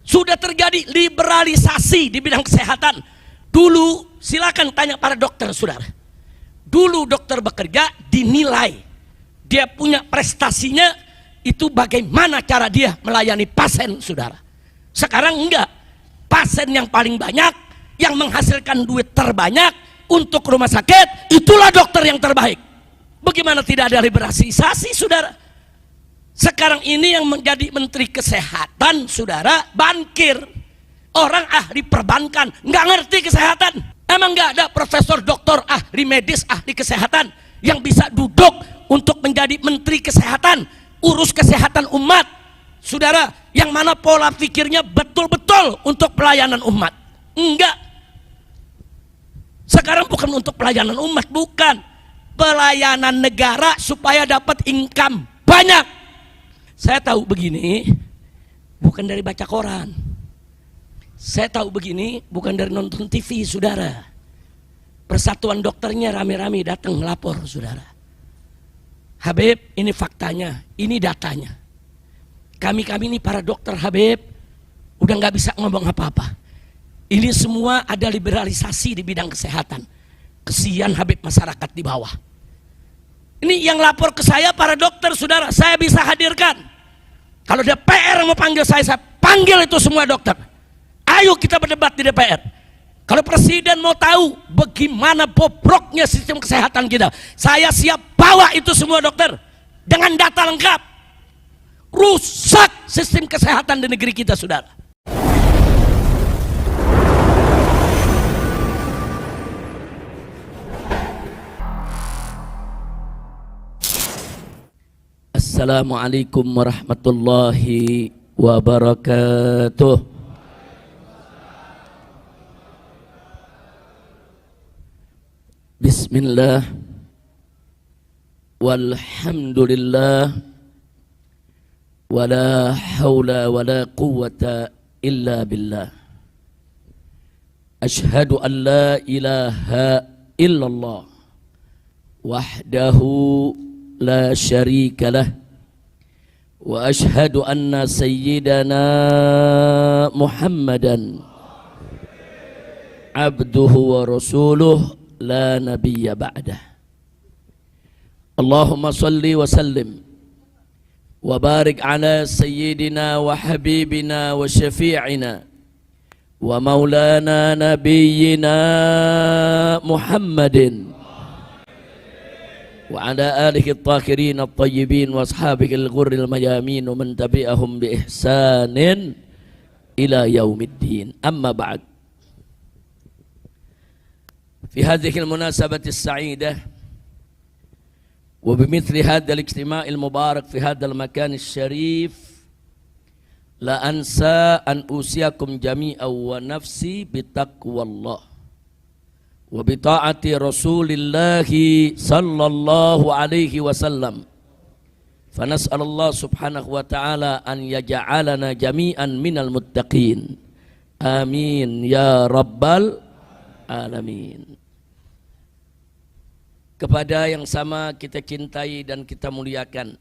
Sudah terjadi liberalisasi di bidang kesehatan. Dulu, silakan tanya para dokter, saudara. Dulu dokter bekerja dinilai, dia punya prestasinya, itu bagaimana cara dia melayani pasien, saudara. Sekarang enggak. Pasien yang paling banyak, yang menghasilkan duit terbanyak untuk rumah sakit, itulah dokter yang terbaik. Bagaimana tidak ada liberalisasi, saudara? Sekarang ini yang menjadi menteri kesehatan, saudara, bankir. Orang ahli perbankan, nggak ngerti kesehatan. Emang nggak ada profesor, doktor, ahli medis, ahli kesehatan yang bisa duduk untuk menjadi menteri kesehatan, urus kesehatan umat, saudara, yang mana pola pikirnya betul-betul untuk pelayanan umat. Enggak. Sekarang bukan untuk pelayanan umat, bukan. Pelayanan negara supaya dapat income banyak. Saya tahu begini bukan dari baca koran. Saya tahu begini bukan dari nonton TV, saudara. Persatuan dokternya rame-rame datang melapor, saudara. Habib, ini faktanya, ini datanya. Kami ini para dokter, Habib, udah nggak bisa ngomong apa-apa. Ini semua ada liberalisasi di bidang kesehatan. Kesian Habib masyarakat di bawah. Ini yang lapor ke saya para dokter, saudara, saya bisa hadirkan. Kalau DPR mau panggil saya panggil itu semua dokter. Ayo kita berdebat di DPR. Kalau presiden mau tahu bagaimana bobroknya sistem kesehatan kita, saya siap bawa itu semua dokter dengan data lengkap. Rusak sistem kesehatan di negeri kita, saudara. Assalamualaikum warahmatullahi wabarakatuh. Bismillah, walhamdulillah, wala hawla wala quwwata illa billah. Ashhadu an la ilaha illallah wahdahu la syarika lah, wa ashhadu anna sayyidana Muhammadan abduhu wa rasuluh la nabiyya ba'dah. Allahumma salli wa sallim wa barik ala sayyidina wa habibina wa syafi'ina wa maulana nabiyyina Muhammadin wa ala alihi at-tahirin at-tayyibin wa ashabihi al-ghurril mayamin wa man tabi'ahum bi ihsanin ila yaumiddin. Amma ba'd. Fi hadhihi al-munasabati as-sa'idah wa bimithli hadha al-ijtima' al-mubarak fi hadha al-makan al-sharif la ansa an usiyakum jami'an wa nafsi bitaqwallah wa bita'ati rasulillahi sallallahu alaihi wasallam. Fanas'alullah subhanahu wa ta'ala an yaja'alana jami'an minal muttaqin. Amin ya rabbal alamin. Kepada yang sama kita cintai dan kita muliakan,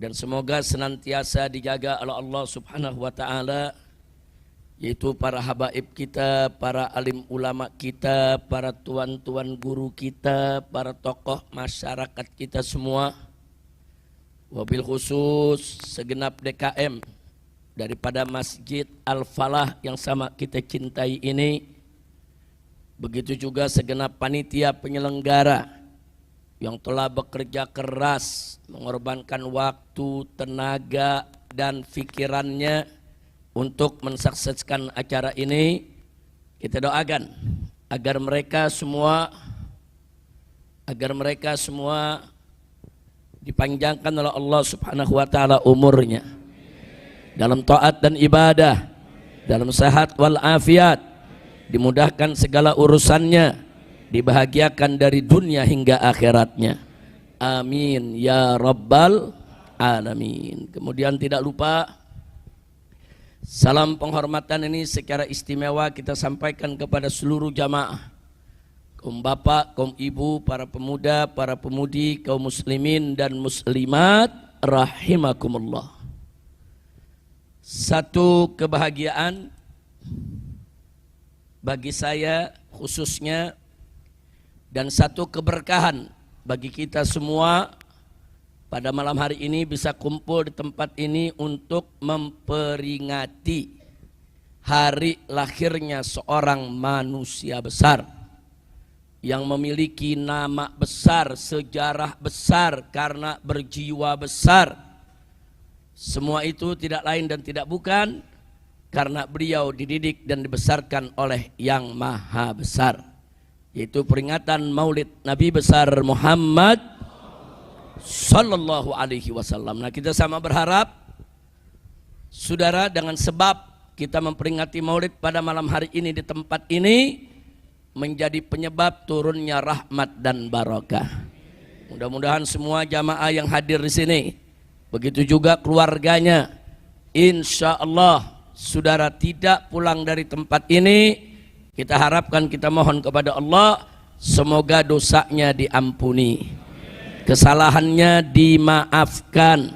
dan semoga senantiasa dijaga oleh Allah subhanahu wa ta'ala, yaitu para habaib kita, para alim ulama kita, para tuan-tuan guru kita, para tokoh masyarakat kita semua, wabil khusus segenap DKM daripada Masjid Al-Falah yang sama kita cintai ini. Begitu juga segenap panitia penyelenggara yang telah bekerja keras, mengorbankan waktu, tenaga, dan pikirannya untuk mensukseskan acara ini. Kita doakan agar mereka semua dipanjangkan oleh Allah subhanahu wa ta'ala umurnya dalam taat dan ibadah, dalam sehat wal afiat, dimudahkan segala urusannya, dibahagiakan dari dunia hingga akhiratnya. Amin ya rabbal alamin. Kemudian tidak lupa, salam penghormatan ini secara istimewa kita sampaikan kepada seluruh jamaah, kaum bapak, kaum ibu, para pemuda, para pemudi, kaum muslimin dan muslimat rahimakumullah. Satu kebahagiaan bagi saya khususnya dan satu keberkahan bagi kita semua pada malam hari ini bisa kumpul di tempat ini untuk memperingati hari lahirnya seorang manusia besar yang memiliki nama besar, sejarah besar karena berjiwa besar. Semua itu tidak lain dan tidak bukan karena beliau dididik dan dibesarkan oleh Yang Maha Besar, yaitu peringatan Maulid Nabi besar Muhammad Sallallahu Alaihi Wasallam. Nah, kita sama berharap, saudara, dengan sebab kita memperingati Maulid pada malam hari ini di tempat ini menjadi penyebab turunnya rahmat dan barakah. Mudah-mudahan semua jamaah yang hadir di sini, begitu juga keluarganya, insya Allah saudara tidak pulang dari tempat ini. Kita harapkan, kita mohon kepada Allah, semoga dosanya diampuni, kesalahannya dimaafkan,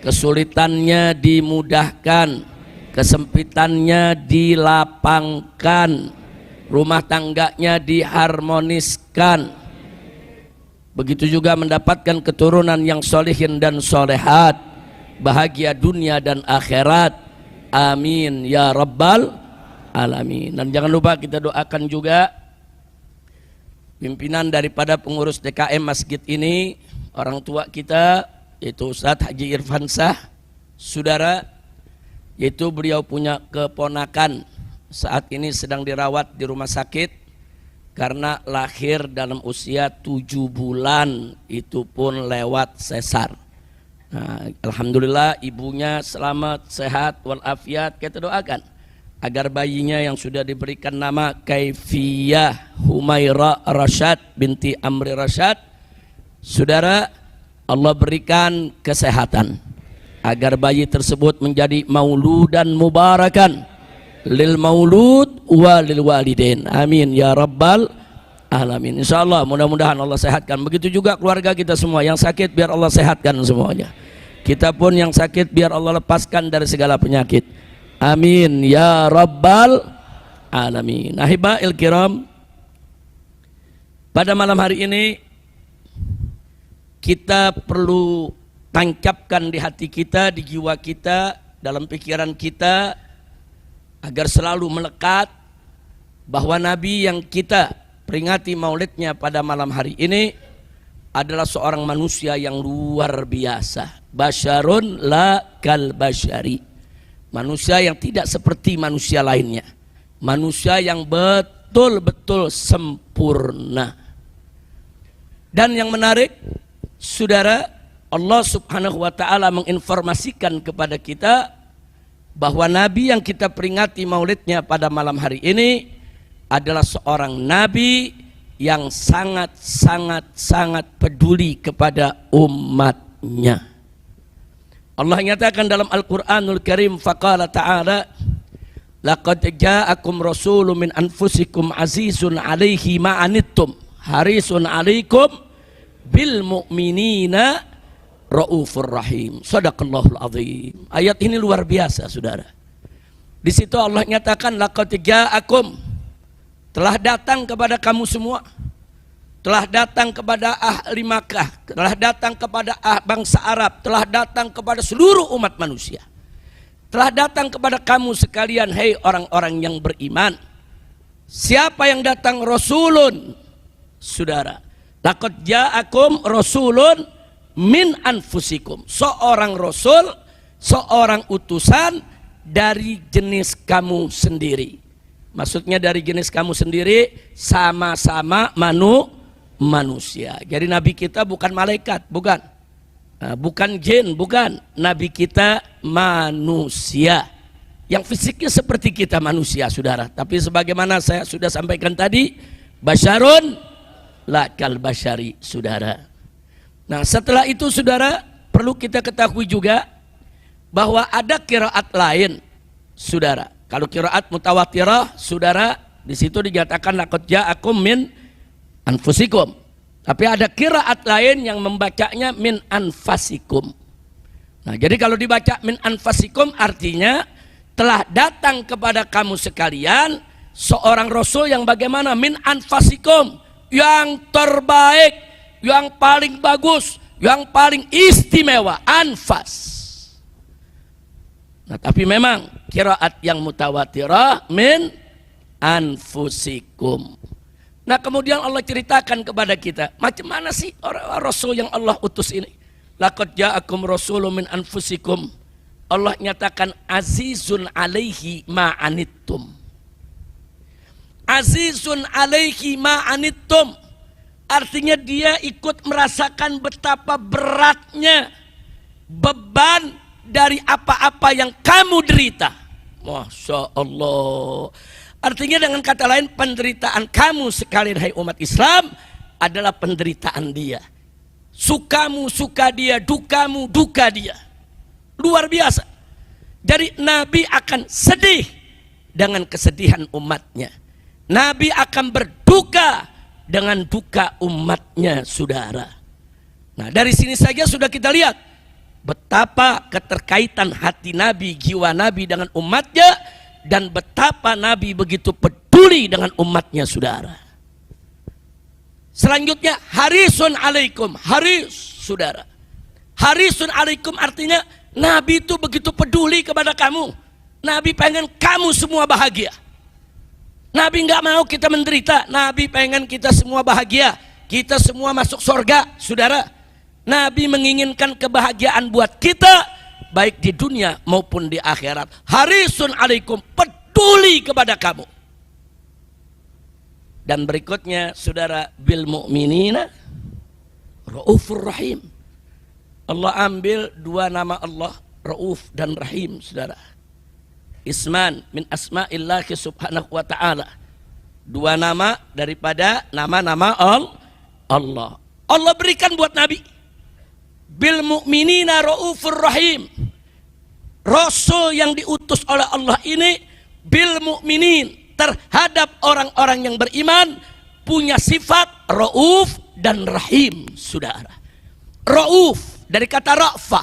kesulitannya dimudahkan, kesempitannya dilapangkan, rumah tangganya diharmoniskan. Begitu juga mendapatkan keturunan yang solehin dan solehat, bahagia dunia dan akhirat. Amin ya rabbal alamin. Dan jangan lupa kita doakan juga pimpinan daripada pengurus DKM masjid ini, orang tua kita, yaitu Ustadz Haji Irfan Shah, saudara, yaitu beliau punya keponakan saat ini sedang dirawat di rumah sakit karena lahir dalam usia 7 bulan, itu pun lewat sesar. Nah, alhamdulillah ibunya selamat, sehat, walafiat. Kita doakan agar bayinya yang sudah diberikan nama Kaifiyah Humaira Rashad binti Amri Rashad, saudara, Allah berikan kesehatan agar bayi tersebut menjadi mauludan mubarakan lil maulud wa lil walidain. Amin ya rabbal alamin. Insyaallah mudah-mudahan Allah sehatkan. Begitu juga keluarga kita semua yang sakit, biar Allah sehatkan semuanya. Kita pun yang sakit biar Allah lepaskan dari segala penyakit. Amin ya rabbal alamin. Ahiba'il kiram, pada malam hari ini kita perlu tancapkan di hati kita, di jiwa kita, dalam pikiran kita, agar selalu melekat bahwa Nabi yang kita peringati maulidnya pada malam hari ini adalah seorang manusia yang luar biasa. Basyarun la kal basyari, manusia yang tidak seperti manusia lainnya, manusia yang betul-betul sempurna. Dan yang menarik, saudara, Allah subhanahu wa ta'ala menginformasikan kepada kita bahwa Nabi yang kita peringati maulidnya pada malam hari ini adalah seorang Nabi yang sangat peduli kepada umatnya. Allah nyatakan dalam Al-Quranul Karim, faqala ta'ala, laqad ja'akum rasulun min anfusikum azizun alaihi ma'anittum harisun alaikum bil mu'minina Raufur Rahim. Shadaqallahul azim. Ayat ini luar biasa, saudara. Di situ Allah nyatakan, laqad ja'akum, telah datang kepada kamu semua, telah datang kepada ahli Makkah, telah datang kepada bangsa Arab, telah datang kepada seluruh umat manusia, telah datang kepada kamu sekalian, hei orang-orang yang beriman. Siapa yang datang? Rasulun, saudara. Laqad ja'akum rasulun min anfusikum, seorang rasul, seorang utusan dari jenis kamu sendiri. Maksudnya dari jenis kamu sendiri, sama-sama manusia. Jadi Nabi kita bukan malaikat, bukan, bukan jin, bukan. Nabi kita manusia yang fisiknya seperti kita manusia, saudara. Tapi sebagaimana saya sudah sampaikan tadi, basyarun la kal basyari, saudara. Nah, setelah itu, saudara, perlu kita ketahui juga bahwa ada qiraat lain, saudara. Kalau qiraat mutawatirah, saudara, di situ dinyatakan laqad ja'akum min anfusikum. Tapi ada qiraat lain yang membacanya min anfasikum. Nah, jadi kalau dibaca min anfasikum artinya telah datang kepada kamu sekalian seorang rasul yang bagaimana? Min anfasikum, yang terbaik, yang paling bagus, yang paling istimewa, anfas. Nah, tapi memang qiraat yang mutawatirah min anfusikum. Nah, kemudian Allah ceritakan kepada kita, macam mana sih orang rasul yang Allah utus ini? Laqad ja'akum rasulun min anfusikum. Allah nyatakan azizun alaihi ma anittum. Azizun alaihi ma anittum. Artinya dia ikut merasakan betapa beratnya beban dari apa-apa yang kamu derita. Masya Allah. Artinya dengan kata lain, penderitaan kamu sekalian hai umat Islam adalah penderitaan dia. Sukamu suka dia, dukamu duka dia. Luar biasa. Jadi Nabi akan sedih dengan kesedihan umatnya. Nabi akan berduka dengan duka umatnya, saudara. Nah, dari sini saja sudah kita lihat betapa keterkaitan hati Nabi, jiwa Nabi dengan umatnya, dan betapa Nabi begitu peduli dengan umatnya, saudara. Selanjutnya harisun alaikum, haris, saudara. Harisun alaikum artinya Nabi itu begitu peduli kepada kamu. Nabi pengen kamu semua bahagia. Nabi nggak mau kita menderita. Nabi pengen kita semua bahagia, kita semua masuk surga, saudara. Nabi menginginkan kebahagiaan buat kita, baik di dunia maupun di akhirat. Harisun alaikum, peduli kepada kamu. Dan berikutnya, saudara, bil mu'minina Raufur Rahim. Allah ambil dua nama Allah, Rauf dan Rahim, saudara. Isman min asma'illahi subhanahu wa ta'ala. Dua nama daripada nama-nama Allah. Allah berikan buat Nabi. Bil mu'minina Raufur Rahim. Rasul yang diutus oleh Allah ini bil mu'minin, terhadap orang-orang yang beriman, punya sifat Rauf dan Rahim, saudara. Rauf dari kata ra'fah,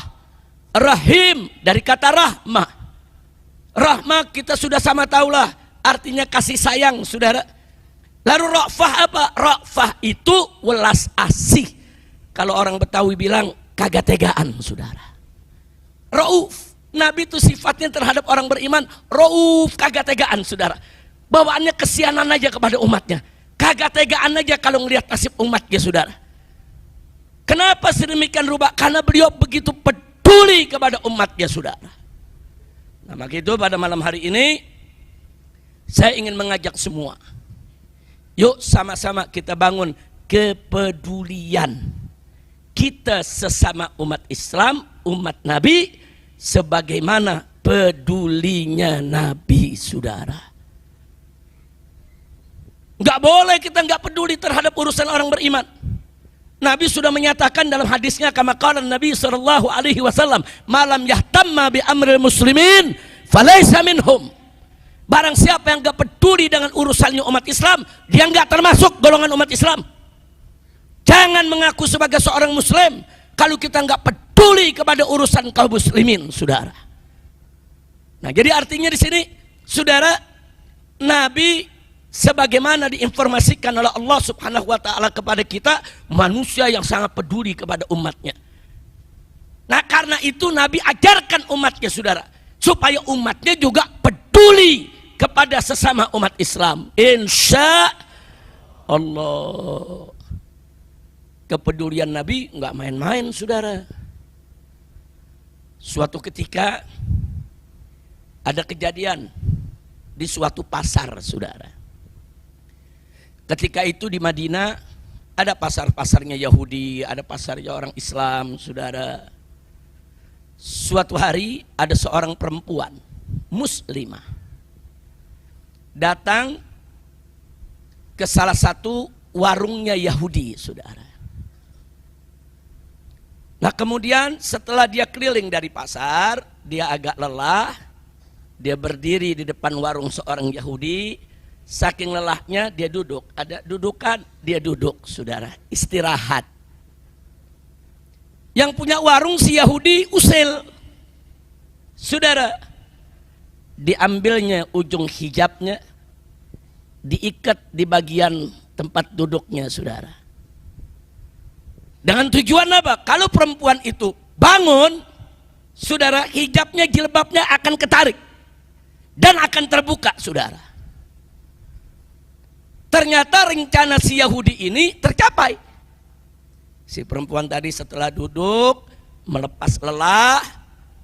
Rahim dari kata rahmah. Rahmah kita sudah sama tahulah artinya kasih sayang, saudara. Lalu ra'fah apa? Ra'fah itu welas asih. Kalau orang Betawi bilang kagak tegaan, saudara. Rauf, Nabi itu sifatnya terhadap orang beriman Rauf, kagak tegaan, saudara. Bawaannya kesianan aja kepada umatnya, kagak tegaan aja kalau ngelihat nasib umatnya, saudara. Kenapa sedemikian rupa? Karena beliau begitu peduli kepada umatnya, saudara. Nah, maka itu pada malam hari ini saya ingin mengajak semua, yuk sama-sama kita bangun kepedulian kita sesama umat Islam, umat Nabi, sebagaimana pedulinya Nabi, saudara. Nggak boleh kita nggak peduli terhadap urusan orang beriman. Nabi sudah menyatakan dalam hadisnya, kama qala Nabi sallallahu alaihi wasallam, malam yahtamma bi amril muslimin falaysa minhum. Barang siapa yang nggak peduli dengan urusannya umat Islam, dia nggak termasuk golongan umat Islam. Jangan mengaku sebagai seorang muslim kalau kita nggak peduli kepada urusan kaum muslimin, saudara. Nah, jadi artinya di sini, saudara, Nabi sebagaimana diinformasikan oleh Allah subhanahu wa ta'ala kepada kita, manusia yang sangat peduli kepada umatnya. Nah, karena itu Nabi ajarkan umatnya, saudara, supaya umatnya juga peduli kepada sesama umat Islam. Insya Allah. Kepedulian Nabi nggak main-main, saudara. Suatu ketika ada kejadian di suatu pasar, saudara. Ketika itu di Madinah ada pasar-pasarnya Yahudi, ada pasarnya orang Islam, saudara. Suatu hari ada seorang perempuan muslimah datang ke salah satu warungnya Yahudi, saudara. Nah, kemudian setelah dia keliling dari pasar, dia agak lelah, dia berdiri di depan warung seorang Yahudi. Saking lelahnya dia duduk, ada dudukan, dia duduk, saudara, istirahat. Yang punya warung si Yahudi usil, Saudara, diambilnya ujung hijabnya, diikat di bagian tempat duduknya, saudara. Dengan tujuan apa? Kalau perempuan itu bangun, saudara, hijabnya, jilbabnya akan ketarik dan akan terbuka, saudara. Ternyata rencana si Yahudi ini tercapai. Si perempuan tadi setelah duduk, melepas lelah,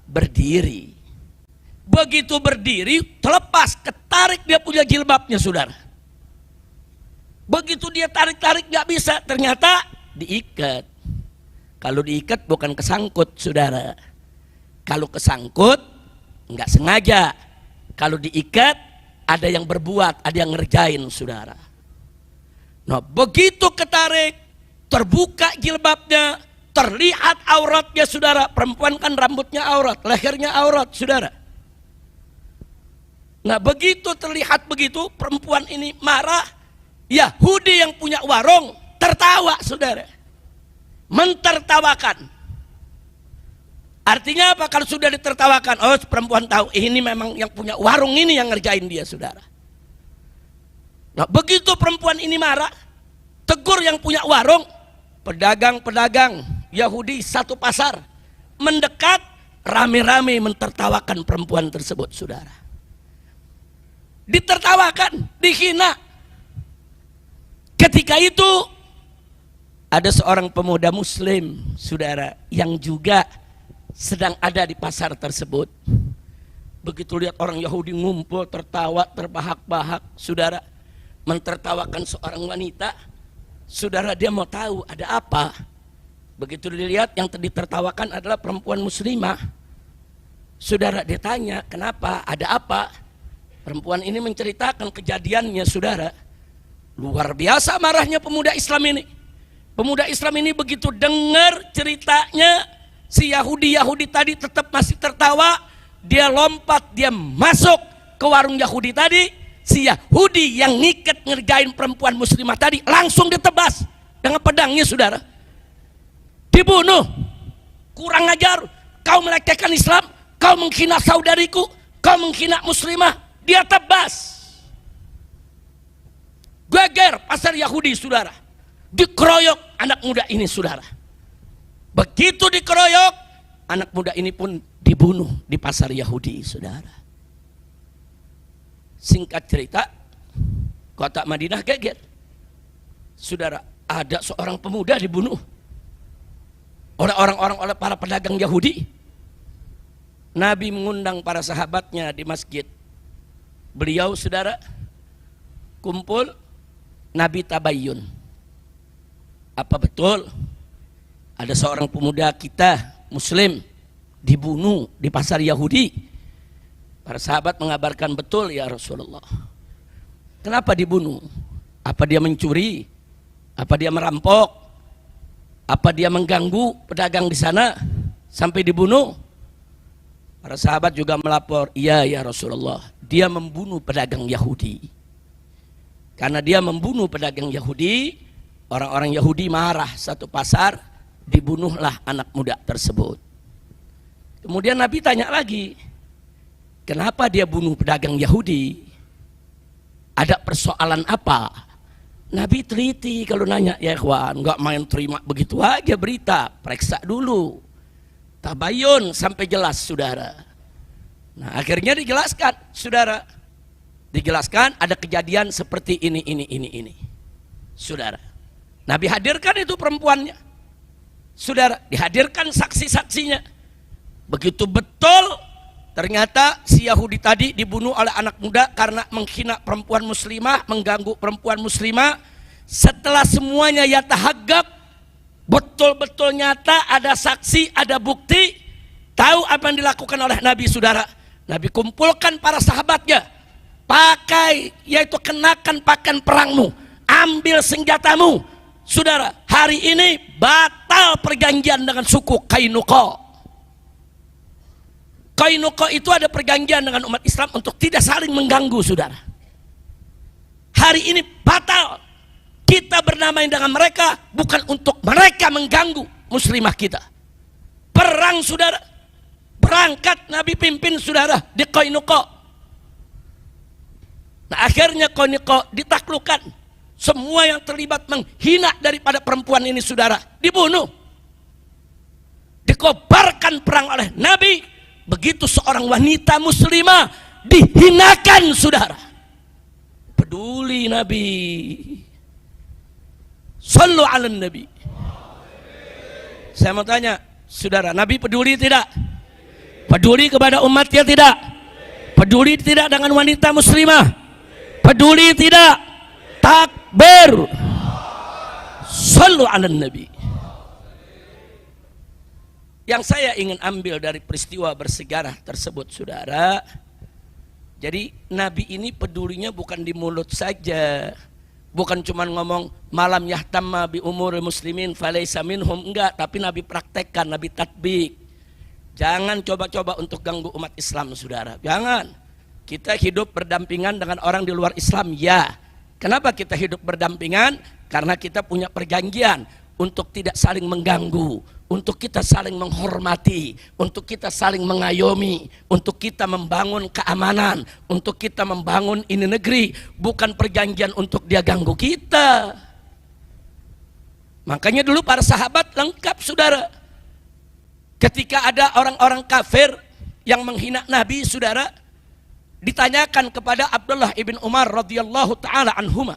berdiri. Begitu berdiri, terlepas, ketarik dia punya jilbabnya, saudara. Begitu dia tarik-tarik gak bisa, ternyata diikat. Kalau diikat bukan kesangkut, saudara. Kalau kesangkut nggak sengaja. Kalau diikat ada yang berbuat, ada yang ngerjain, saudara. Nah, begitu ketarik, terbuka jilbabnya, terlihat auratnya, saudara. Perempuan kan rambutnya aurat, lehernya aurat, saudara. Nah, begitu terlihat begitu, perempuan ini marah. Yahudi yang punya warung tertawa, saudara. Mentertawakan. Artinya apa? Kalau sudah ditertawakan, oh, perempuan tahu ini memang yang punya warung ini yang ngerjain dia, saudara. Nah, begitu perempuan ini marah, tegur yang punya warung, pedagang-pedagang Yahudi satu pasar mendekat, rame-rame mentertawakan perempuan tersebut, saudara. Ditertawakan, dihina. Ketika itu ada seorang pemuda muslim, saudara, yang juga sedang ada di pasar tersebut. Begitu lihat orang Yahudi ngumpul, tertawa, terbahak-bahak, saudara, mentertawakan seorang wanita, saudara, dia mau tahu ada apa. Begitu dilihat yang ditertawakan adalah perempuan muslimah, saudara, dia tanya, kenapa, ada apa? Perempuan ini menceritakan kejadiannya, saudara. Luar biasa marahnya pemuda Islam ini. Pemuda Islam ini begitu dengar ceritanya si Yahudi tadi tetap masih tertawa, dia lompat, dia masuk ke warung Yahudi tadi. Si Yahudi yang ngikat ngerjain perempuan muslimah tadi langsung ditebas dengan pedangnya, saudara. Dibunuh. Kurang ajar, kau melecehkan Islam, kau menghina saudariku, kau menghina muslimah, dia tebas. Geger pasar Yahudi, saudara. Dikeroyok anak muda ini, saudara. Begitu dikeroyok, anak muda ini pun dibunuh di pasar Yahudi, saudara. Singkat cerita, kota Madinah geger, saudara. Ada seorang pemuda dibunuh oleh para pedagang Yahudi. Nabi mengundang para sahabatnya di masjid. Beliau, saudara, kumpul. Nabi tabayyun. Apa betul ada seorang pemuda kita muslim dibunuh di pasar Yahudi? Para sahabat mengabarkan, betul ya Rasulullah. Kenapa dibunuh? Apa dia mencuri? Apa dia merampok? Apa dia mengganggu pedagang di sana sampai dibunuh? Para sahabat juga melapor, iya ya Rasulullah, dia membunuh pedagang Yahudi. Karena dia membunuh pedagang Yahudi, orang-orang Yahudi marah satu pasar, dibunuhlah anak muda tersebut. Kemudian Nabi tanya lagi, kenapa dia bunuh pedagang Yahudi? Ada persoalan apa? Nabi teliti kalau nanya, ya ikhwan, nggak main terima begitu aja berita, periksa dulu, tabayun sampai jelas, saudara. Nah, akhirnya dijelaskan, saudara. Dijelaskan ada kejadian seperti ini, saudara. Nabi hadirkan itu perempuannya, saudara, dihadirkan saksi-saksinya. Begitu betul, ternyata si Yahudi tadi dibunuh oleh anak muda karena menghina perempuan muslimah, mengganggu perempuan muslimah. Setelah semuanya yatahagab, betul-betul nyata, ada saksi, ada bukti. Tahu apa yang dilakukan oleh Nabi, saudara? Nabi kumpulkan para sahabatnya. Pakai, yaitu kenakan pakaian perangmu, ambil senjatamu, saudara. Hari ini batal perjanjian dengan suku Kainuqa. Kainuqa itu ada perjanjian dengan umat Islam untuk tidak saling mengganggu, saudara. Hari ini batal. Kita bernamai dengan mereka bukan untuk mereka mengganggu muslimah kita. Perang, saudara. Berangkat Nabi pimpin saudara di Qainuqa. Nah akhirnya Qainuqa ditaklukkan. Semua yang terlibat menghina daripada perempuan ini saudara dibunuh. Dikobarkan perang oleh Nabi. Begitu seorang wanita muslimah dihinakan saudara. Peduli Nabi. Sallu ala Nabi. Saya mau tanya, saudara, Nabi peduli tidak? Peduli kepada umatnya tidak? Peduli tidak dengan wanita muslimah? Peduli tidak? Takbir. Sallu ala Nabi. Yang saya ingin ambil dari peristiwa bersejarah tersebut saudara, jadi Nabi ini pedulinya bukan di mulut saja. Bukan cuma ngomong malam yahtamma bi umur muslimin falaysa minhum, enggak, tapi Nabi praktekkan, Nabi tatbik. Jangan coba-coba untuk ganggu umat Islam saudara. Jangan. Kita hidup berdampingan dengan orang di luar Islam, ya. Kenapa kita hidup berdampingan? Karena kita punya perjanjian untuk tidak saling mengganggu, untuk kita saling menghormati, untuk kita saling mengayomi, untuk kita membangun keamanan, untuk kita membangun ini negeri, bukan perjanjian untuk dia ganggu kita. Makanya dulu para sahabat lengkap saudara. Ketika ada orang-orang kafir yang menghina Nabi saudara, ditanyakan kepada Abdullah ibn Umar radhiyallahu taala anhuma.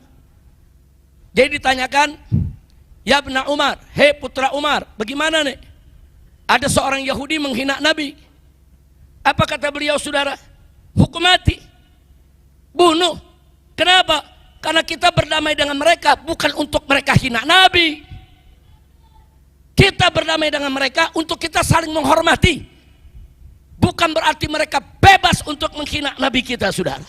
Jadi ditanyakan, ya Ibn Umar, hei putra Umar, bagaimana nih? Ada seorang Yahudi menghina Nabi. Apa kata beliau saudara? Hukum mati. Bunuh. Kenapa? Karena kita berdamai dengan mereka bukan untuk mereka hina Nabi. Kita berdamai dengan mereka untuk kita saling menghormati. Bukan berarti mereka bebas untuk menghina Nabi kita saudara.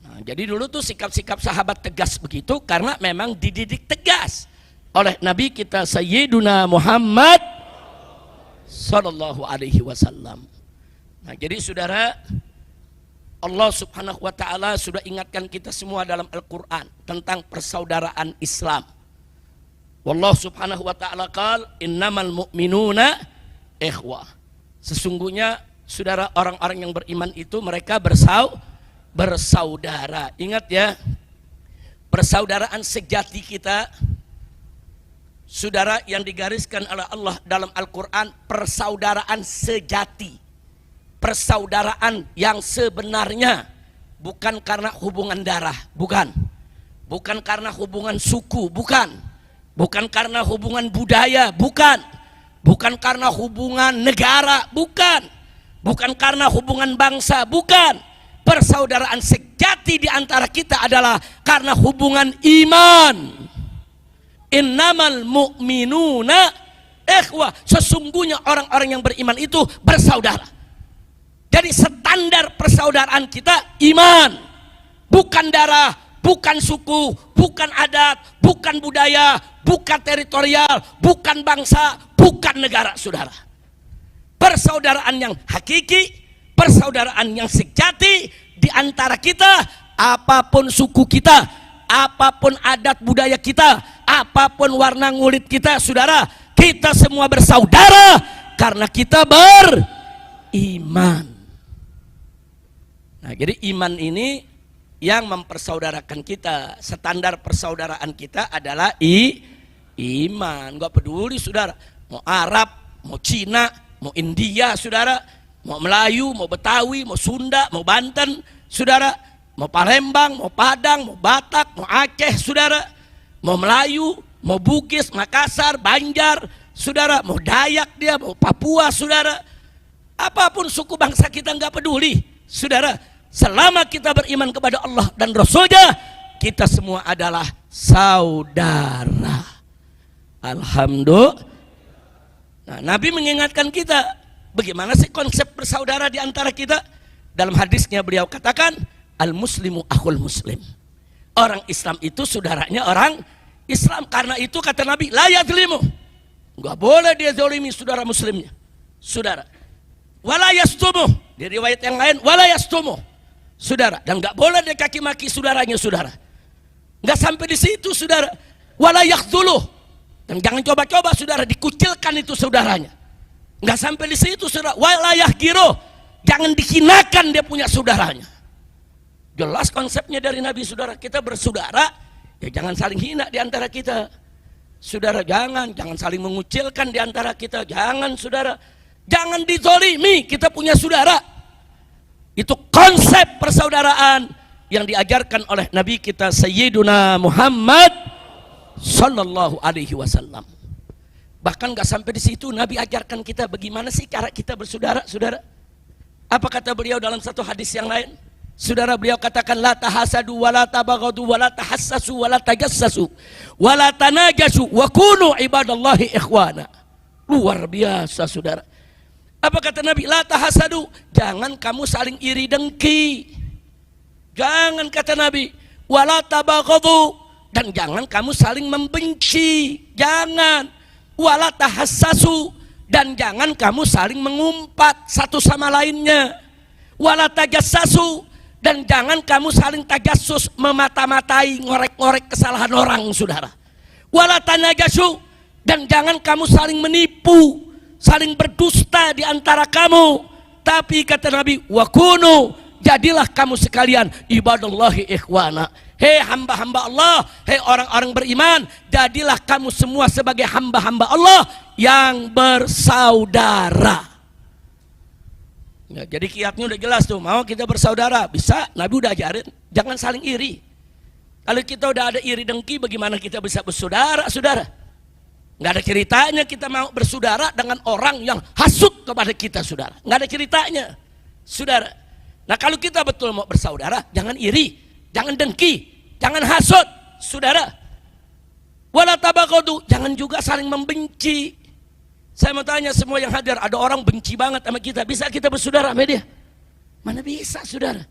Nah, jadi dulu tuh sikap-sikap sahabat tegas begitu karena memang dididik tegas oleh Nabi kita Sayyiduna Muhammad Sallallahu Alaihi Wasallam. Nah jadi saudara, Allah Subhanahu Wa Taala sudah ingatkan kita semua dalam Al-Quran tentang persaudaraan Islam. Wallahu Subhanahu Wa Taala qala innamal mu'minuna ikhwah. Sesungguhnya saudara, orang-orang yang beriman itu mereka bersaudara. Ingat ya, persaudaraan sejati kita saudara yang digariskan oleh Allah dalam Al-Quran, persaudaraan sejati, persaudaraan yang sebenarnya, bukan karena hubungan darah, bukan karena hubungan suku, bukan karena hubungan budaya, bukan karena hubungan negara, bukan karena hubungan bangsa, bukan. Persaudaraan sejati di antara kita adalah karena hubungan iman. Innamal mu'minuna ikhwah. Sesungguhnya orang-orang yang beriman itu bersaudara. Jadi standar persaudaraan kita iman, bukan darah, bukan suku, bukan adat, bukan budaya, bukan teritorial, bukan bangsa, bukan negara saudara. Persaudaraan yang hakiki, persaudaraan yang sejati di antara kita, apapun suku kita, apapun adat budaya kita, apapun warna kulit kita saudara, kita semua bersaudara karena kita beriman. Nah jadi iman ini yang mempersaudarakan kita. Standar persaudaraan kita adalah iman. Gak peduli saudara, mau Arab, mau Cina, mau India saudara, mau Melayu, mau Betawi, mau Sunda, mau Banten saudara, mau Palembang, mau Padang, mau Batak, mau Aceh saudara, mau Melayu, mau Bugis, Makassar, Banjar saudara, mau Dayak dia, mau Papua saudara, apapun suku bangsa kita nggak peduli saudara, selama kita beriman kepada Allah dan Rasulnya, kita semua adalah saudara. Alhamdulillah. Nah, Nabi mengingatkan kita bagaimana sih konsep bersaudara di antara kita. Dalam hadisnya beliau katakan, al-muslimu akhul muslim. Orang Islam itu saudaranya orang Islam. Karena itu kata Nabi, la yadzlimu. Enggak boleh dia zalimi saudara muslimnya. Saudara. Wala yastumu. Di riwayat yang lain, wala yastumu. Saudara. Dan enggak boleh dia kaki maki saudaranya saudara. Enggak sampai di situ saudara. Wala yakhdhuluh. Dan jangan coba-coba saudara dikucilkan itu saudaranya. Nggak sampai di situ, saudara. Walayah giro, jangan dihinakan dia punya saudaranya. Jelas konsepnya dari Nabi, saudara. Kita bersaudara, ya jangan saling hina di antara kita. Saudara, jangan saling mengucilkan di antara kita. Jangan, saudara. Jangan dizolimi, kita punya saudara. Itu konsep persaudaraan yang diajarkan oleh Nabi kita Sayyiduna Muhammad Sallallahu Alaihi Wasallam. Bahkan gak sampai di situ, Nabi ajarkan kita bagaimana sih cara kita bersaudara, saudara. Apa kata beliau dalam satu hadis yang lain? Saudara, beliau katakan, la tahasadu wa la tabaghadu wa la tahassasu wa la tajassasu wa la tanajasu wa kunu ibadallahi ikhwana. Luar biasa, saudara. Apa kata Nabi? La tahasadu, jangan kamu saling iri dengki. Jangan, kata Nabi. Wa la tabaghadu, dan jangan kamu saling membenci. Jangan. Wa la tahassasu, dan jangan kamu saling mengumpat satu sama lainnya. Wa la tajassasu, dan jangan kamu saling tajassus, memata-matai, ngorek-ngorek kesalahan orang, saudara. Wala tanajasu, dan jangan kamu saling menipu, saling berdusta di antara kamu. Tapi kata Nabi, wakunu, jadilah kamu sekalian ibadallahi ikhwana. Hei hamba-hamba Allah, hei orang-orang beriman, jadilah kamu semua sebagai hamba-hamba Allah yang bersaudara. Ya, jadi kiatnya udah jelas tuh, mau kita bersaudara, bisa, Nabi udah ajarin, jangan saling iri. Kalau kita udah ada iri dengki, bagaimana kita bisa bersaudara, saudara? Nggak ada ceritanya kita mau bersaudara dengan orang yang hasut kepada kita, saudara. Nggak ada ceritanya, saudara. Nah, kalau kita betul mau bersaudara, jangan iri, jangan dengki, jangan hasut, saudara. Wala tabaghadu, jangan juga saling membenci. Saya mau tanya semua yang hadir, ada orang benci banget sama kita, bisa kita bersaudara sama dia? Mana bisa, saudara?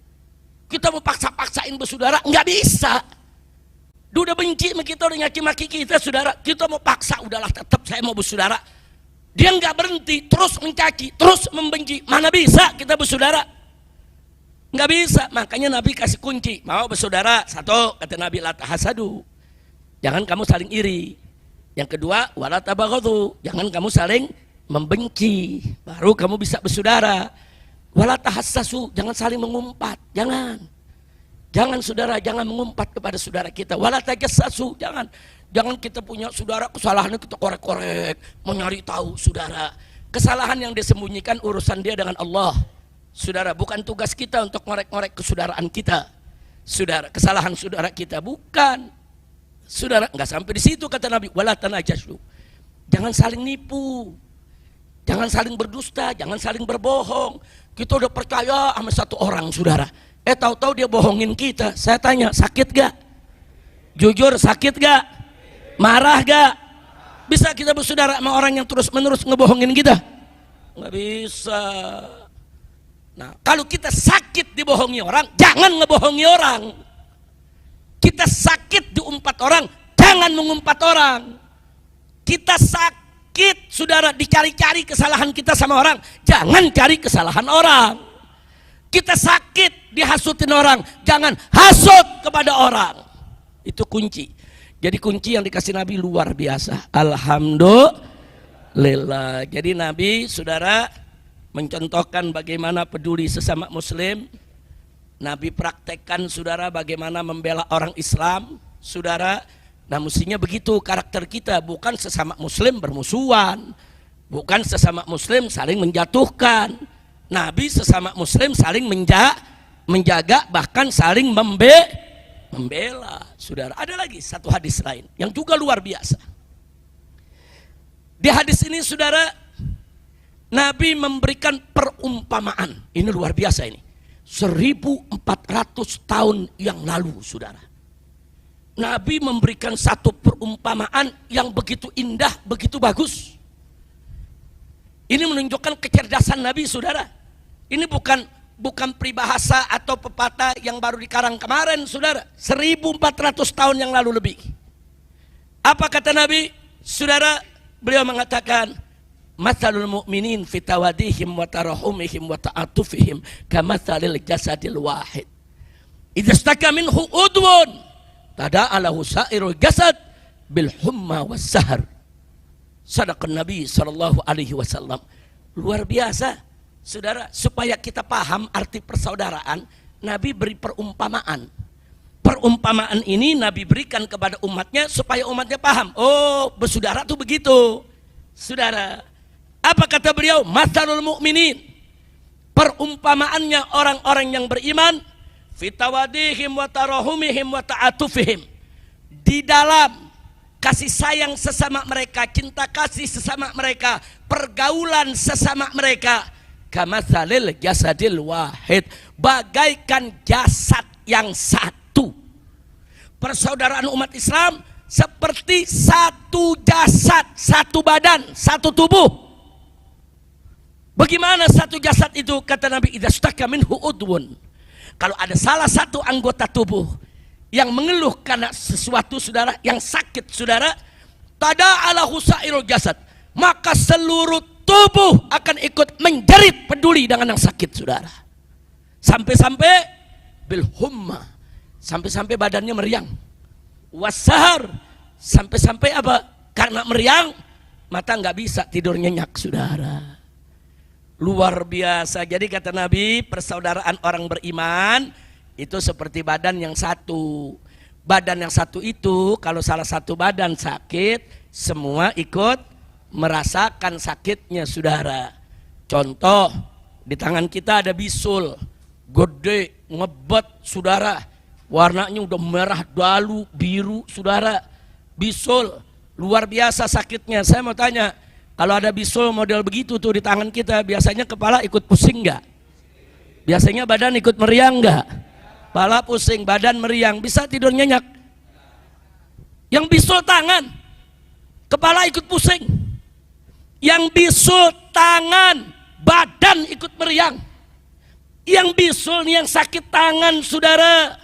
Kita mau paksa-paksain bersaudara, nggak bisa. Dia udah benci sama kita, udah nyaki-maki kita, saudara. Kita mau paksa, udahlah tetap saya mau bersaudara. Dia nggak berhenti, terus mencaci, terus membenci. Mana bisa kita bersaudara? Nggak bisa. Makanya Nabi kasih kunci, mau bersaudara, satu, kata Nabi, la tahasadu, jangan kamu saling iri. Yang kedua, wala tabaghadu, jangan kamu saling membenci, baru kamu bisa bersaudara. Wala tahassasu, jangan saling mengumpat, jangan. Jangan, saudara, jangan mengumpat kepada saudara kita. Wala tajassasu, jangan. Jangan kita punya saudara, kesalahannya kita korek-korek, mau nyari tahu, saudara. Kesalahan yang disembunyikan urusan dia dengan Allah. Saudara, bukan tugas kita untuk ngorek-ngorek kesaudaraan kita. Saudara, kesalahan saudara kita bukan. Saudara, nggak sampai di situ kata Nabi, wala tanajasu, jangan saling nipu, jangan saling berdusta, jangan saling berbohong. Kita udah percaya sama satu orang, saudara, tahu-tahu dia bohongin kita. Saya tanya, sakit gak? Jujur, sakit gak? Marah gak? Bisa kita bersaudara sama orang yang terus-menerus ngebohongin kita? Nggak bisa. Nah, kalau kita sakit dibohongi orang, jangan ngebohongi orang. Kita sakit diumpat orang, jangan mengumpat orang. Kita sakit, saudara, dicari-cari kesalahan kita sama orang, jangan cari kesalahan orang. Kita sakit dihasutin orang, jangan hasut kepada orang. Itu kunci. Jadi kunci yang dikasih Nabi luar biasa. Alhamdulillah. Jadi Nabi, saudara, mencontohkan bagaimana peduli sesama muslim. Nabi praktekkan, saudara, bagaimana membela orang Islam, saudara. Nah, mestinya begitu karakter kita, bukan sesama muslim bermusuhan, bukan sesama muslim saling menjatuhkan. Nabi sesama muslim saling menjaga, bahkan saling membela, saudara. Ada lagi satu hadis lain yang juga luar biasa. Di hadis ini, saudara, Nabi memberikan perumpamaan. Ini luar biasa ini. 1400 tahun yang lalu, saudara, Nabi memberikan satu perumpamaan yang begitu indah, begitu bagus. Ini menunjukkan kecerdasan Nabi, saudara. Ini bukan peribahasa atau pepatah yang baru dikarang kemarin, saudara. 1400 tahun yang lalu lebih. Apa kata Nabi, saudara? Beliau mengatakan, matsalul mu'minin fi tawadihim wa tarahumihim wa ta'atufihim kamatsalil jasadil wahid. Idza istaka minhu udwun tada'a lahu sa'irul jasad bil humma was sahar. Sadaqan Nabi sallallahu alaihi wasallam. Luar biasa. Saudara, supaya kita paham arti persaudaraan, Nabi beri perumpamaan. Perumpamaan ini Nabi berikan kepada umatnya supaya umatnya paham. Oh, bersaudara tuh begitu. Saudara, apa kata beliau? Matsalul mu'minin. Perumpamaannya orang-orang yang beriman, fitawadihim wa tarahumihim wa ta'atufihim. Di dalam kasih sayang sesama mereka, cinta kasih sesama mereka, pergaulan sesama mereka, kamatsalil jasadil wahid, bagaikan jasad yang satu. Persaudaraan umat Islam seperti satu jasad, satu badan, satu tubuh. Bagaimana satu jasad itu? Kata Nabi, idza staka minhu udwun. Kalau ada salah satu anggota tubuh yang mengeluh karena sesuatu, saudara, yang sakit, saudara, tada'alahu sa'irul jasad, maka seluruh tubuh akan ikut menjerit peduli dengan yang sakit, saudara. Sampai-sampai bil humma, sampai-sampai badannya meriang. Wasahar, sampai-sampai apa? Karena meriang, mata nggak bisa tidur nyenyak, saudara. Luar biasa. Jadi kata Nabi, persaudaraan orang beriman itu seperti badan yang satu. Badan yang satu itu kalau salah satu badan sakit, semua ikut merasakan sakitnya, saudara. Contoh, di tangan kita ada bisul, gede, ngebet, saudara. Warnanya udah merah, dalu, biru, saudara. Bisul, luar biasa sakitnya. Saya mau tanya, kalau ada bisul model begitu tuh di tangan kita, biasanya kepala ikut pusing nggak? Biasanya badan ikut meriang nggak? Kepala pusing, badan meriang, bisa tidur nyenyak. Yang bisul tangan, kepala ikut pusing. Yang bisul tangan, badan ikut meriang. Yang bisul nih yang sakit tangan, saudara.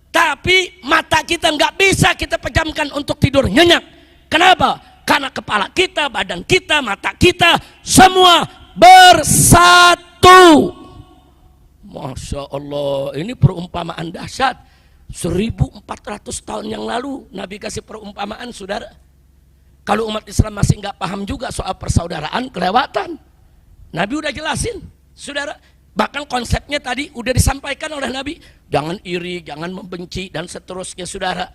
Tapi mata kita nggak bisa kita pejamkan untuk tidur nyenyak. Kenapa? Karena kepala kita, badan kita, mata kita semua bersatu. Masya Allah, ini perumpamaan dahsyat. 1400 tahun yang lalu Nabi kasih perumpamaan, saudara. Kalau umat Islam masih nggak paham juga soal persaudaraan, kelewatan. Nabi udah jelasin, saudara. Bahkan konsepnya tadi udah disampaikan oleh Nabi. Jangan iri, jangan membenci, dan seterusnya, saudara.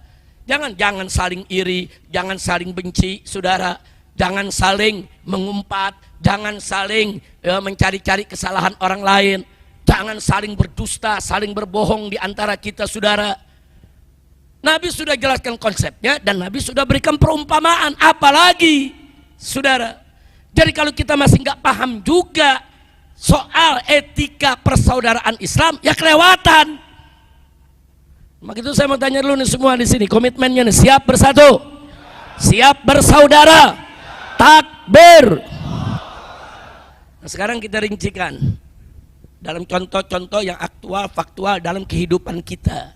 Jangan saling iri, jangan saling benci, saudara. Jangan saling mengumpat, jangan saling mencari-cari kesalahan orang lain. Jangan saling berdusta, saling berbohong di antara kita, saudara. Nabi sudah jelaskan konsepnya dan Nabi sudah berikan perumpamaan. Apalagi, saudara. Jadi kalau kita masih nggak paham juga soal etika persaudaraan Islam, ya kelewatan. Maka itu saya mau tanya dulu nih semua di sini, komitmennya nih, siap bersatu, siap bersaudara, takbir. Nah, sekarang kita rincikan dalam contoh-contoh yang aktual, faktual dalam kehidupan kita.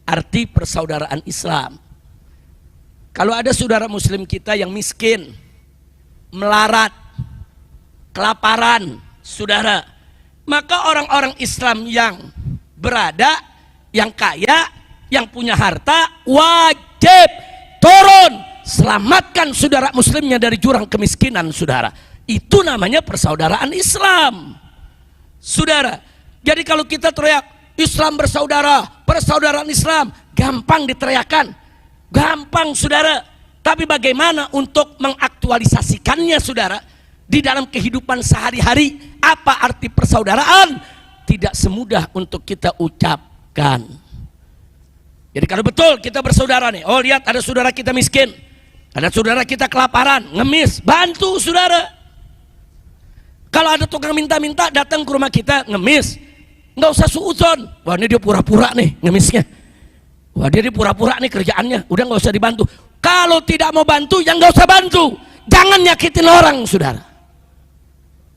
Arti persaudaraan Islam. Kalau ada saudara muslim kita yang miskin, melarat, kelaparan, saudara, maka orang-orang Islam yang berada, yang kaya, yang punya harta, wajib turun selamatkan saudara muslimnya dari jurang kemiskinan, saudara. Itu namanya persaudaraan Islam, saudara. Jadi kalau kita teriak Islam bersaudara, persaudaraan Islam, gampang diteriakan, gampang, saudara. Tapi bagaimana untuk mengaktualisasikannya, saudara, di dalam kehidupan sehari-hari? Apa arti persaudaraan? Tidak semudah untuk kita ucapkan. Jadi kalau betul kita bersaudara nih, oh lihat ada saudara kita miskin, ada saudara kita kelaparan, ngemis, bantu, saudara. Kalau ada tukang minta-minta datang ke rumah kita, ngemis, nggak usah suudzon, wah ini dia pura-pura nih ngemisnya, wah dia pura-pura nih kerjaannya, udah nggak usah dibantu. Kalau tidak mau bantu, ya nggak usah bantu. Jangan nyakitin orang, saudara.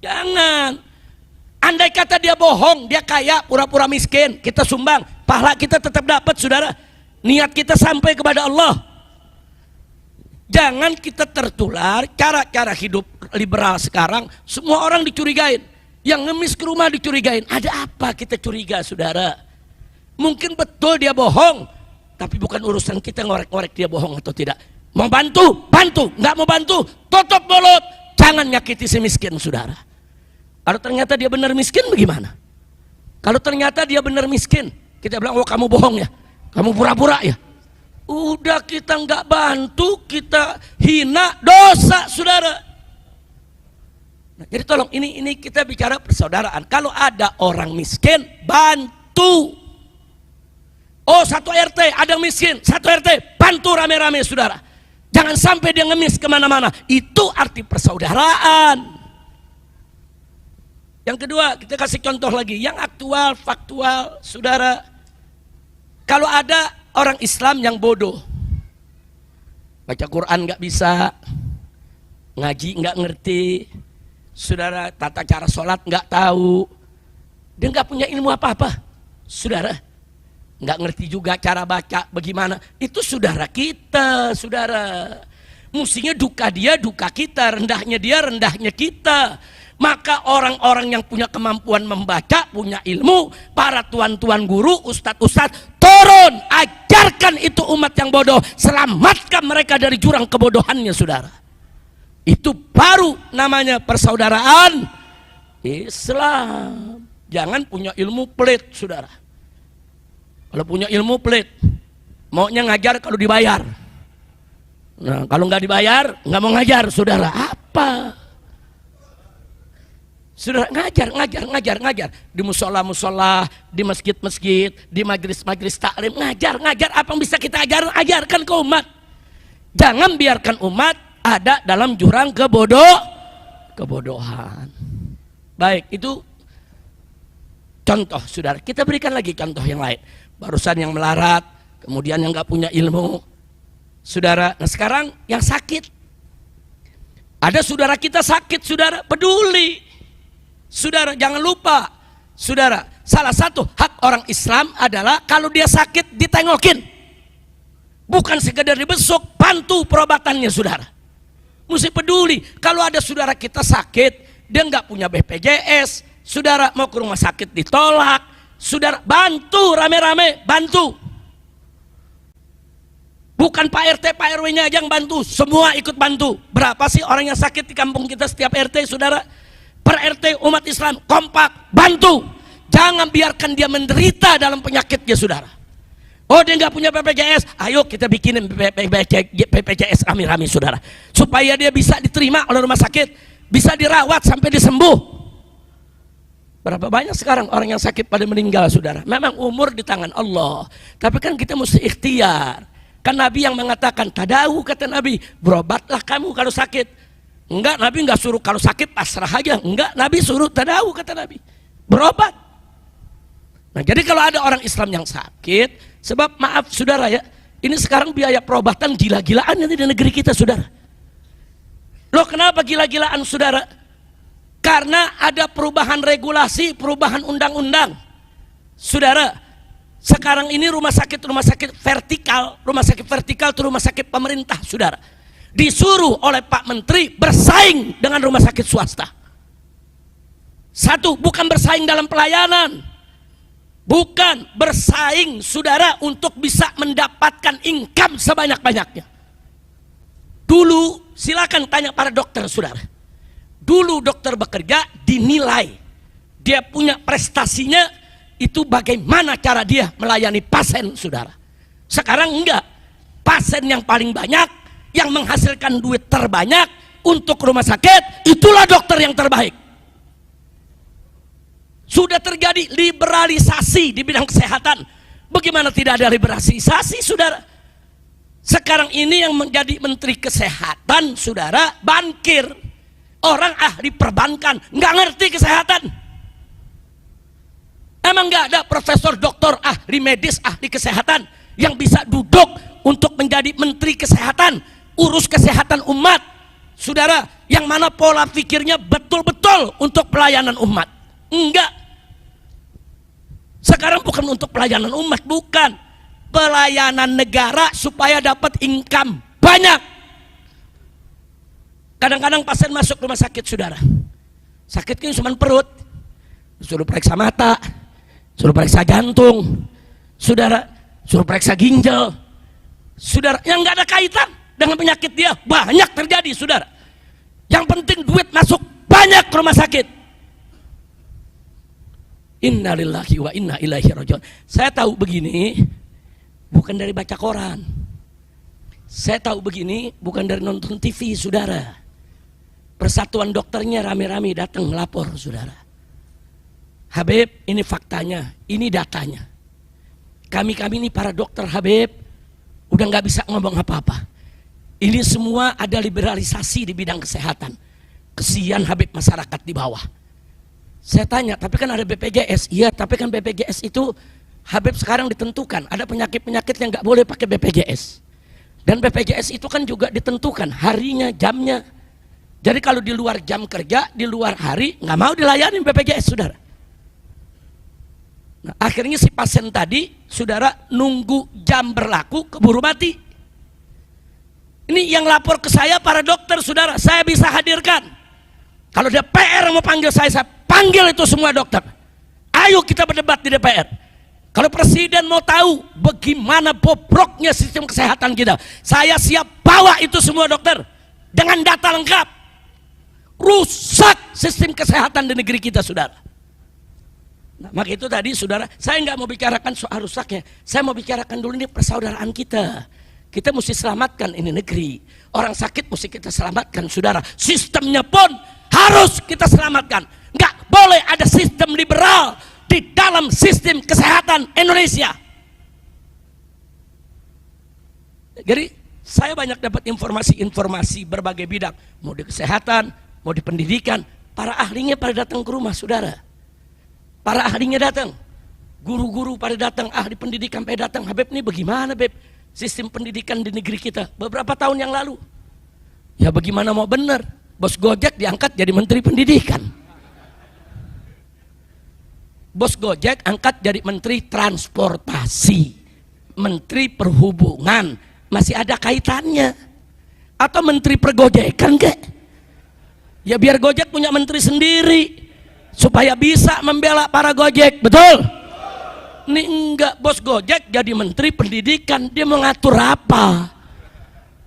Jangan. Andai kata dia bohong, dia kaya, pura-pura miskin, kita sumbang, pahala kita tetap dapat, saudara. Niat kita sampai kepada Allah. Jangan kita tertular cara-cara hidup liberal sekarang, semua orang dicurigain. Yang ngemis ke rumah dicurigain. Ada apa kita curiga, saudara? Mungkin betul dia bohong, tapi bukan urusan kita ngorek-ngorek dia bohong atau tidak. Mau bantu, bantu. Nggak mau bantu, tutup mulut. jangan nyakiti si miskin, saudara. Kalau ternyata dia benar miskin, bagaimana? Kalau ternyata dia benar miskin, kita bilang, oh kamu bohong ya, kamu pura-pura ya. Udah kita nggak bantu, kita hina, dosa, saudara. Nah, jadi tolong, ini kita bicara persaudaraan. Kalau ada orang miskin, bantu. Oh, satu RT ada miskin, satu RT bantu rame-rame, saudara. Jangan sampai dia ngemis kemana-mana. Itu arti persaudaraan. Yang kedua, kita kasih contoh lagi, yang aktual, faktual, saudara. Kalau ada orang Islam yang bodoh, baca Quran nggak bisa, ngaji nggak ngerti, saudara, tata cara sholat nggak tahu, dia nggak punya ilmu apa-apa, saudara, nggak ngerti juga cara baca bagaimana, itu saudara kita, saudara. Mestinya duka dia, duka kita, rendahnya dia, rendahnya kita. Maka orang-orang yang punya kemampuan membaca, punya ilmu, para tuan-tuan guru, ustadz-ustadz, turun, ajarkan itu umat yang bodoh, selamatkan mereka dari jurang kebodohannya, saudara. Itu baru namanya persaudaraan Islam. Jangan punya ilmu pelit, saudara. Kalau punya ilmu pelit, maunya ngajar kalau dibayar. Nah, kalau nggak dibayar, nggak mau ngajar, saudara. Apa? Saudara, ngajar di musola, di masjid-masjid, di majelis-majelis taklim, ngajar apa yang bisa kita ajarkan ke umat. Jangan biarkan umat ada dalam jurang kebodohan. Baik, itu contoh, saudara. Kita berikan lagi contoh yang lain. Barusan yang melarat, kemudian yang nggak punya ilmu, saudara. Nah sekarang yang sakit, ada saudara kita sakit, saudara, peduli. Saudara, jangan lupa, saudara, salah satu hak orang Islam adalah kalau dia sakit ditengokin, bukan sekedar dibesuk, bantu perobatannya, saudara. Mesti peduli. Kalau ada saudara kita sakit, dia nggak punya BPJS, saudara mau ke rumah sakit ditolak, saudara bantu rame-rame, bantu. Bukan Pak RT, Pak RW-nya aja yang bantu, semua ikut bantu. Berapa sih orang yang sakit di kampung kita setiap RT, saudara? Per RT umat Islam kompak, bantu. Jangan biarkan dia menderita dalam penyakitnya, saudara. Oh, dia nggak punya BPJS, ayo kita bikinin BPJS rame-rame, saudara, supaya dia bisa diterima oleh rumah sakit, bisa dirawat sampai disembuh. Berapa banyak sekarang orang yang sakit pada meninggal, saudara. Memang umur di tangan Allah, tapi kan kita mesti ikhtiar. Kan Nabi yang mengatakan, tadawu, kata Nabi, berobatlah kamu kalau sakit. Enggak, Nabi enggak suruh kalau sakit pasrah aja. Enggak, Nabi suruh tadawu, kata Nabi, berobat. Nah, jadi kalau ada orang Islam yang sakit, sebab maaf saudara ya, ini sekarang biaya perobatan gila-gilaan nanti di negeri kita, saudara. Loh, kenapa gila-gilaan, saudara? Karena ada perubahan regulasi, perubahan undang-undang. Saudara, sekarang ini rumah sakit vertikal itu rumah sakit pemerintah, saudara. Disuruh oleh Pak Menteri bersaing dengan rumah sakit swasta. Satu, bukan bersaing dalam pelayanan, bukan bersaing, saudara, untuk bisa mendapatkan income sebanyak-banyaknya. Dulu, silakan tanya para dokter, saudara. Dulu dokter bekerja dinilai, dia punya prestasinya, itu bagaimana cara dia melayani pasien, saudara. Sekarang enggak, pasien yang paling banyak, yang menghasilkan duit terbanyak untuk rumah sakit, itulah dokter yang terbaik. Sudah terjadi liberalisasi di bidang kesehatan. Bagaimana tidak ada liberalisasi, saudara? Sekarang ini yang menjadi menteri kesehatan, saudara, bankir. Orang ahli perbankan, nggak ngerti kesehatan. Emang nggak ada profesor, doktor, ahli medis, ahli kesehatan yang bisa duduk untuk menjadi menteri kesehatan, urus kesehatan umat, saudara, yang mana pola pikirnya betul-betul untuk pelayanan umat? Enggak. Sekarang bukan untuk pelayanan umat, bukan. Pelayanan negara supaya dapat income banyak. Kadang-kadang pasien masuk rumah sakit, saudara, sakitnya cuma perut, suruh periksa mata, suruh periksa jantung, saudara, suruh periksa ginjal, saudara, yang nggak ada kaitan dengan penyakit dia banyak terjadi, saudara. Yang penting duit masuk banyak ke rumah sakit. Innalillahi wa inna ilaihi rajiun. Saya tahu begini bukan dari baca koran. Saya tahu begini bukan dari nonton TV, saudara. Persatuan dokternya rame-rame datang melapor, saudara. Habib, ini faktanya, ini datanya. Kami ini para dokter, Habib, udah nggak bisa ngomong apa-apa. Ini semua ada liberalisasi di bidang kesehatan. Kesian Habib masyarakat di bawah. Saya tanya, tapi kan ada BPJS. Iya, tapi kan BPJS itu Habib sekarang ditentukan. Ada penyakit-penyakit yang nggak boleh pakai BPJS. Dan BPJS itu kan juga ditentukan harinya, jamnya. Jadi kalau di luar jam kerja, di luar hari, nggak mau dilayani BPJS, saudara. Nah, akhirnya si pasien tadi, saudara, nunggu jam berlaku, keburu mati. Ini yang lapor ke saya para dokter, saudara. Saya bisa hadirkan. Kalau DPR mau panggil saya panggil itu semua dokter. Ayo kita berdebat di DPR. Kalau presiden mau tahu bagaimana bobroknya sistem kesehatan kita, saya siap bawa itu semua dokter dengan data lengkap. Rusak sistem kesehatan di negeri kita, saudara. Nah, maka itu tadi, saudara, saya nggak mau bicarakan soal rusaknya. Saya mau bicarakan dulu ini persaudaraan kita. Kita mesti selamatkan ini negeri. Orang sakit mesti kita selamatkan, saudara. Sistemnya pun harus kita selamatkan. Nggak boleh ada sistem liberal di dalam sistem kesehatan Indonesia. Jadi saya banyak dapat informasi berbagai bidang, mau di kesehatan, mau di pendidikan. Para ahlinya pada datang ke rumah, saudara. Para ahlinya datang, guru-guru pada datang, ahli pendidikan pada datang. Habib, ini bagaimana, Beb, sistem pendidikan di negeri kita beberapa tahun yang lalu? Ya bagaimana mau benar, bos Gojek diangkat jadi menteri pendidikan. Bos Gojek angkat jadi menteri transportasi, menteri perhubungan, masih ada kaitannya. Atau menteri pergojekan kek? Ya biar Gojek punya menteri sendiri supaya bisa membela para Gojek, betul? Ini enggak, bos Gojek jadi menteri pendidikan, dia mengatur apa?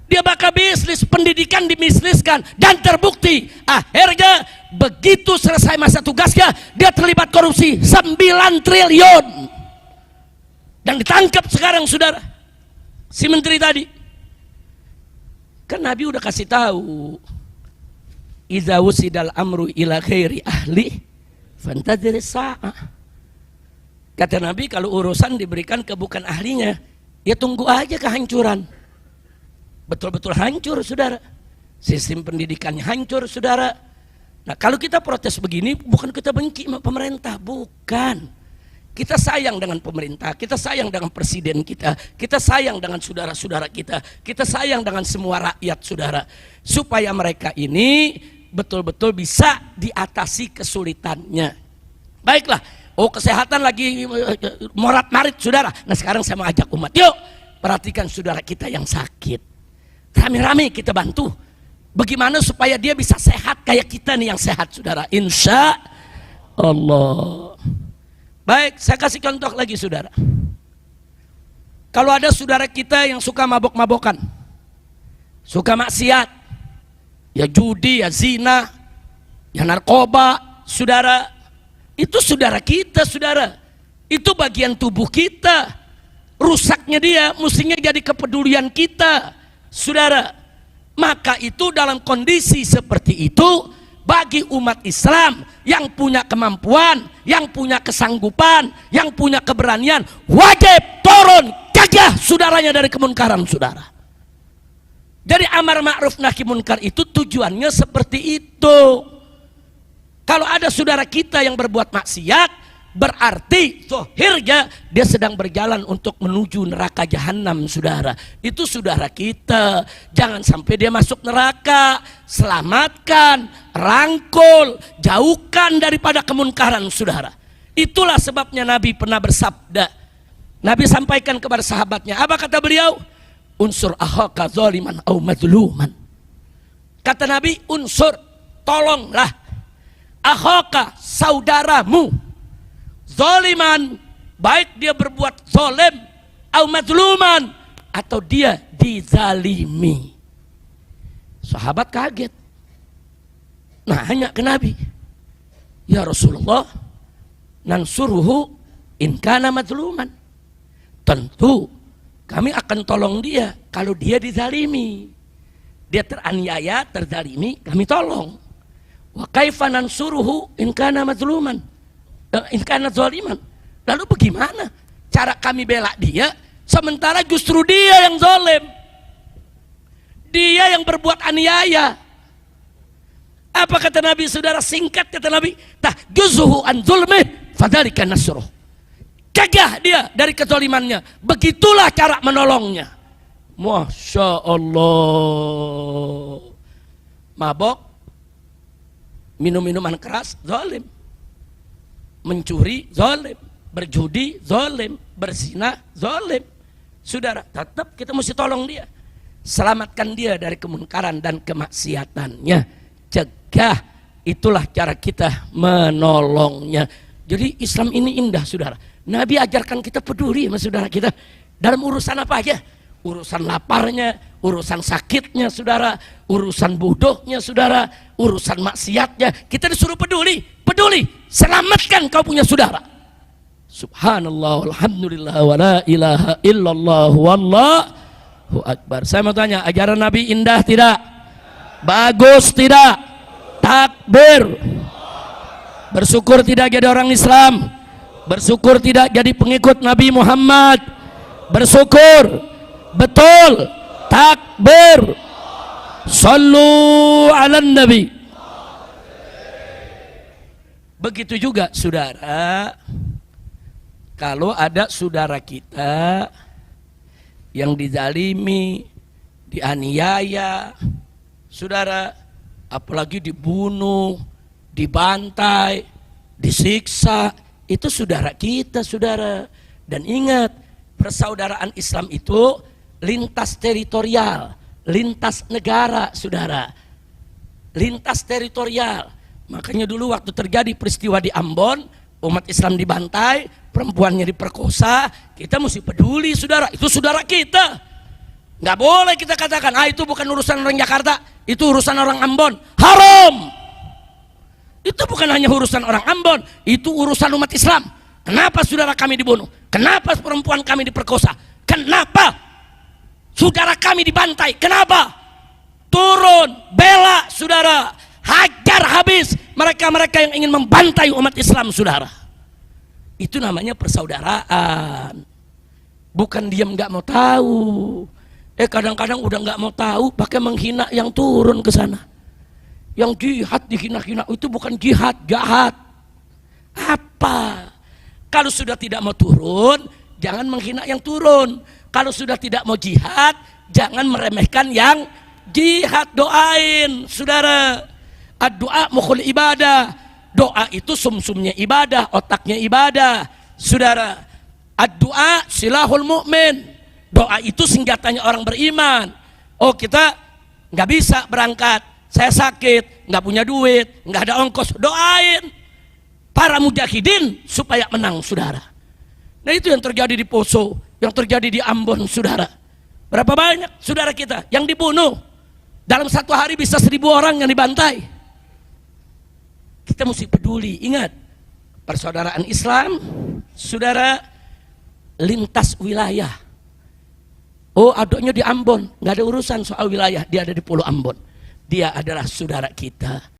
Dia bakal bisnis, pendidikan dimisliskan, dan terbukti akhirnya begitu selesai masa tugasnya dia terlibat korupsi 9 triliun dan ditangkap sekarang, saudara, si menteri tadi. Kan Nabi udah kasih tahu, idza wusidal amru ila ghairi ahli fantadhir sa'ah. Kata Nabi, kalau urusan diberikan ke bukan ahlinya, ya tunggu aja kehancuran. Betul-betul hancur, saudara. Sistem pendidikannya hancur, saudara. Nah, kalau kita protes begini, bukan kita benci sama pemerintah, bukan. Kita sayang dengan pemerintah, kita sayang dengan presiden kita sayang dengan saudara-saudara kita sayang dengan semua rakyat, saudara. Supaya mereka ini betul-betul bisa diatasi kesulitannya. Baiklah, oh kesehatan lagi morat-marit, saudara. Nah sekarang saya mau ajak umat, yuk perhatikan saudara kita yang sakit. Rame-rame kita bantu. Bagaimana supaya dia bisa sehat kayak kita nih yang sehat, saudara. Insya Allah. Baik, saya kasih contoh lagi, saudara. Kalau ada saudara kita yang suka mabok-mabokan, suka maksiat, ya judi, ya zina, ya narkoba, saudara, itu saudara kita, saudara. Itu bagian tubuh kita. Rusaknya dia mestinya jadi kepedulian kita, saudara. Maka itu dalam kondisi seperti itu, bagi umat Islam yang punya kemampuan, yang punya kesanggupan, yang punya keberanian, wajib turun cegah saudaranya dari kemunkaran, saudara. Jadi amar ma'ruf nahi munkar itu tujuannya seperti itu. Kalau ada saudara kita yang berbuat maksiat, berarti zahirnya dia sedang berjalan untuk menuju neraka jahanam, saudara. Itu saudara kita, jangan sampai dia masuk neraka. Selamatkan, rangkul, jauhkan daripada kemunkaran, saudara. Itulah sebabnya Nabi pernah bersabda. Nabi sampaikan kepada sahabatnya, apa kata beliau? Unsur akhaka zaliman au madluman. Kata Nabi, unsur, tolonglah akhaka, saudaramu, zaliman, baik dia berbuat zalim, au madluman, atau dia dizalimi. Sahabat kaget. nanya ke Nabi, ya Rasulullah, nansuruhu in kana madluman. Tentu kami akan tolong dia kalau dia dizalimi. Dia teraniaya, terzalimi, kami tolong. Wa kaifa nansuruhu in kana madluman, in kana zaliman. Lalu bagaimana cara kami bela dia sementara justru dia yang zalim? Dia yang berbuat aniaya. Apa kata Nabi, saudara? Singkat kata Nabi, tahjuzuhu an zulmih fadzalika nasruh. Cegah dia dari kezalimannya, begitulah cara menolongnya. Masya Allah. Mabok, minum minuman keras, zalim. Mencuri, zalim. Berjudi, zalim. Berzina, zalim. Saudara, tetap kita mesti tolong dia. Selamatkan dia dari kemunkaran dan kemaksiatannya. Cegah, itulah cara kita menolongnya. Jadi Islam ini indah, saudara. Nabi ajarkan kita peduli sama saudara kita dalam urusan apa aja. Urusan laparnya, urusan sakitnya, saudara, urusan bodohnya, saudara, urusan maksiatnya. Kita disuruh peduli, peduli, selamatkan kau punya saudara. Subhanallah, alhamdulillah, wa la ilaha illallah, wallahu akbar. Saya mau tanya, ajaran Nabi indah tidak? Bagus tidak? Takbir. Bersyukur tidak jadi orang Islam? Bersyukur tidak jadi pengikut Nabi Muhammad? Bersyukur. Betul. Takbir. Sallu ala Nabi. Begitu juga saudara, kalau ada saudara kita yang dizalimi, dianiaya, saudara, apalagi dibunuh, dibantai, disiksa, itu saudara kita, saudara. Dan ingat, persaudaraan Islam itu lintas teritorial, lintas negara, saudara. Lintas teritorial. Makanya dulu waktu terjadi peristiwa di Ambon, umat Islam dibantai, perempuannya diperkosa, kita mesti peduli, saudara. Itu saudara kita. Nggak boleh kita katakan, itu bukan urusan orang Jakarta, itu urusan orang Ambon. Haram. Itu bukan hanya urusan orang Ambon, itu urusan umat Islam. Kenapa saudara kami dibunuh? Kenapa perempuan kami diperkosa? Kenapa saudara kami dibantai? Kenapa? Turun, bela saudara, hajar habis mereka-mereka yang ingin membantai umat Islam, saudara. Itu namanya persaudaraan. Bukan diam nggak mau tahu. Kadang-kadang udah nggak mau tahu, pakai menghina yang turun ke sana. Yang jihad dihina-hina, itu bukan jihad, jahat. Apa? Kalau sudah tidak mau turun, jangan menghina yang turun. Kalau sudah tidak mau jihad, jangan meremehkan yang jihad. Doain, saudara. Ad-doa mukhul ibadah. Doa itu sumsumnya ibadah, otaknya ibadah, saudara. Ad-doa silahul mu'min. Doa itu senjatanya orang beriman. Oh, kita nggak bisa berangkat, saya sakit, nggak punya duit, nggak ada ongkos, doain para mujahidin supaya menang, saudara. Nah, itu yang terjadi di Poso, yang terjadi di Ambon, saudara. Berapa banyak saudara kita yang dibunuh? Dalam satu hari bisa 1000 orang yang dibantai. Kita mesti peduli. Ingat, persaudaraan Islam, saudara, lintas wilayah. Oh, adiknya di Ambon, nggak ada urusan soal wilayah, dia ada di Pulau Ambon. Dia adalah saudara kita.